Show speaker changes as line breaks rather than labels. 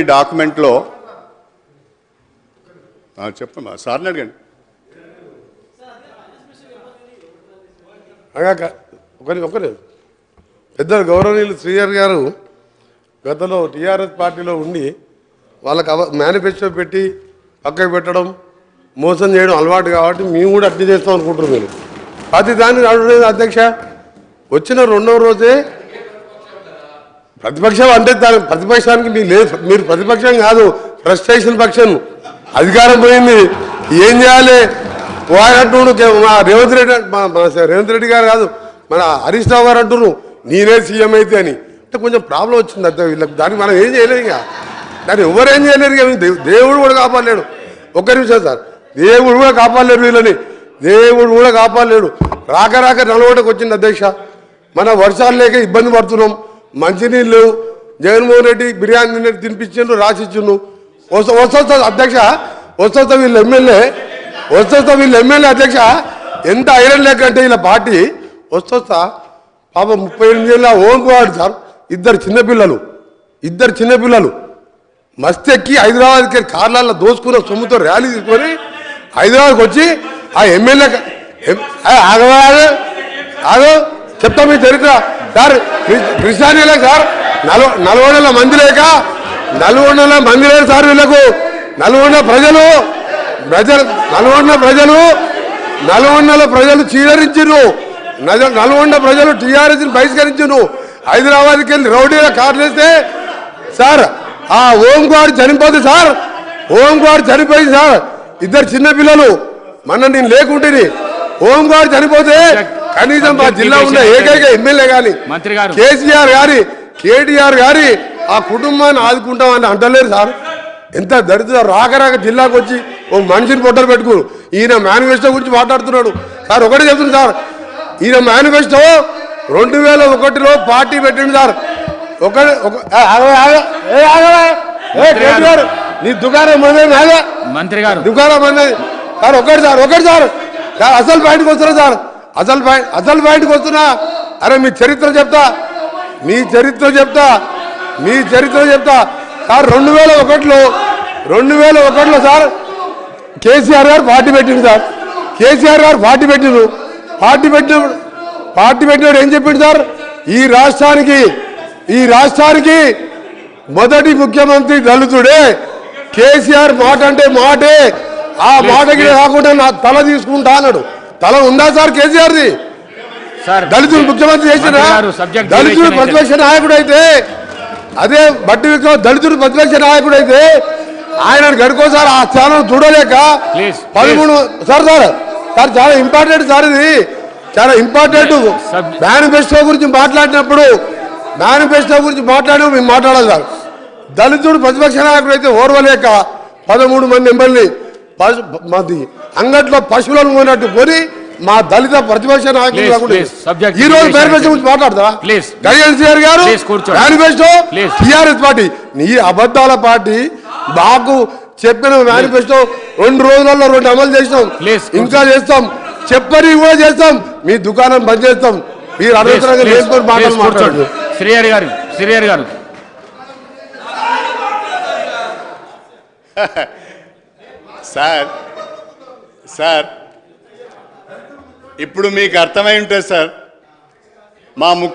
ఈ డాక్యుమెంట్లో చెప్పమ్మా సార్ని అడగండి.
ఒకరి పెద్దలు గౌరవనీయులు శ్రీహరి గారు గతంలో టీఆర్ఎస్ పార్టీలో ఉండి వాళ్ళకి మేనిఫెస్టో పెట్టి పక్కకు పెట్టడం మోసం చేయడం అలవాటు కాబట్టి మేము కూడా అట్లా చేస్తాం అనుకుంటున్నాం. మీరు ప్రతి దానికి అడగలేదు అధ్యక్ష. వచ్చిన రెండవ రోజే ప్రతిపక్షం అంటే దాని ప్రతిపక్షానికి మీరు ప్రతిపక్షం కాదు, ఫ్రస్ట్రేషన్ పక్షం. అధికారం పోయింది, ఏం చేయాలి అంటున్నాడు. మా రేవంత్ రెడ్డి గారు కాదు, మన హరీష్ రావు గారు అంటున్నారు నేనే సీఎం అయితే అని. అంటే కొంచెం ప్రాబ్లం వచ్చింది అంతే వీళ్ళకి. దానికి మనం ఏం చేయలేదు, ఇక దాన్ని ఎవరేం చేయలేరు. ఇక దేవుడు కూడా కాపాడలేడు. ఒక్క నిమిషం సార్, దేవుడు కూడా కాపాడలేరు వీళ్ళని, దేవుడు కూడా కాపాడలేడు. రాక నలవటకు వచ్చింది అధ్యక్ష. మన వర్షాలు లేక ఇబ్బంది పడుతున్నాం, మంచినీళ్ళు జగన్మోహన్ రెడ్డి బిర్యానీ తినిపించిండు, రాసిచ్చిండు. వస్తా అధ్యక్ష, వస్తా వీళ్ళు ఎమ్మెల్యే అధ్యక్ష. ఎంత ఐరన్ లేక అంటే వీళ్ళ పార్టీ వస్తా పాప 38 ఏళ్ళ ఓంకువాడు సార్. ఇద్దరు చిన్నపిల్లలు మస్తు ఎక్కి హైదరాబాద్కి కార్లలో దోసుకున్న సొమ్ముతో ర్యాలీ తీసుకొని హైదరాబాద్కి వచ్చి ఆ ఎమ్మెల్యే ఆగో చెప్తా మీ చరిత్ర సార్. కృష్ణానీలే సార్, 40 మంది లేక 40 మంది లేరు సార్ వీళ్ళకు. 40 ప్రజలు చీడరించారు, 40 ప్రజలు టీఆర్ఎస్ని బహిష్కరించారు. హైదరాబాద్కి వెళ్ళి రౌడీల కార్లు వేస్తే సార్ ఆ ఓంకువాడు చనిపోతే సార్, చనిపోయింది సార్. ఇద్దరు చిన్నపిల్లలు మన నేను లేకుంటే ఓంకువాడు చనిపోతే కనీసం మా జిల్లా ఉన్న ఏకైక ఎమ్మెల్యే కానీ కేటీఆర్ గారి ఆ కుటుంబాన్ని ఆదుకుంటామని అంటలేరు సార్. ఎంత దరిద్ర రాక జిల్లాకు వచ్చి ఓ మనిషిని పొట్టలు పెట్టుకుని ఈయన మేనిఫెస్టో గురించి మాట్లాడుతున్నాడు సార్. ఒకటే చెప్తుంది సార్, ఈయన మేనిఫెస్టో 2001లో పార్టీ పెట్టింది సార్. నీ దుకాణం మంత్రి గారు దుకాణం సార్. ఒకటి సార్ అసలు బయటకు వస్తున్నా సార్, అసలు బయటకు వస్తున్నా. అరే మీ చరిత్ర చెప్తా సార్. 2001లో సార్ కేసీఆర్ గారు పార్టీ పెట్టిండు సార్. పార్టీ పెట్టినప్పుడు ఏం చెప్పిండు సార్, ఈ రాష్ట్రానికి మొదటి ముఖ్యమంత్రి దళితుడే. కేసీఆర్ మాట అంటే మాటే, ఆ మాటకి కాకుండా నా తల తీసుకుంటా అన్నాడు. తల ఉందా సార్ కేసీఆర్ది? దళితుడు ముఖ్యమంత్రి చేసిన దళితుడు ప్రతిపక్ష నాయకుడు అయితే, అదే బట్టి విక్రమ్ దళితుడు ప్రతిపక్ష నాయకుడు అయితే ఆయన గడుకోసారి ఆ స్థానం చూడలేక 13 సార్ చాలా ఇంపార్టెంట్ సార్, ఇది చాలా ఇంపార్టెంట్. మేనిఫెస్టో గురించి మాట్లాడినప్పుడు మేము మాట్లాడాలి సార్. దళితుడు ప్రతిపక్ష నాయకుడు అయితే ఓర్వలేక 13 మంది ఎమ్మెల్యే మాది అంగట్లో పశువులను పోయినట్టు కొని మా దళిత ప్రతిపక్ష నాయకులు ఈ రోజు మేనిఫెస్టో గురించి మాట్లాడతా కేసీఆర్ గారు. మేనిఫెస్టో టీఆర్ఎస్ పార్టీ నీ అబద్ధాల పార్టీ. మాకు చెప్పిన మేనిఫెస్టో 2 రోజులలో 2 అమలు చేసినాం, ఇంకా చేస్తాం, చెప్పని కూడా చేస్తాం. మీ దుకాణం బంద్ చేస్తాం. మీరు అనవసరంగా చేసుకొని మాట్లాడు.
శ్రీహరి గారు
సార్ ఇప్పుడు మీకు అర్థమై ఉంటుంది సార్. మా ముఖ్య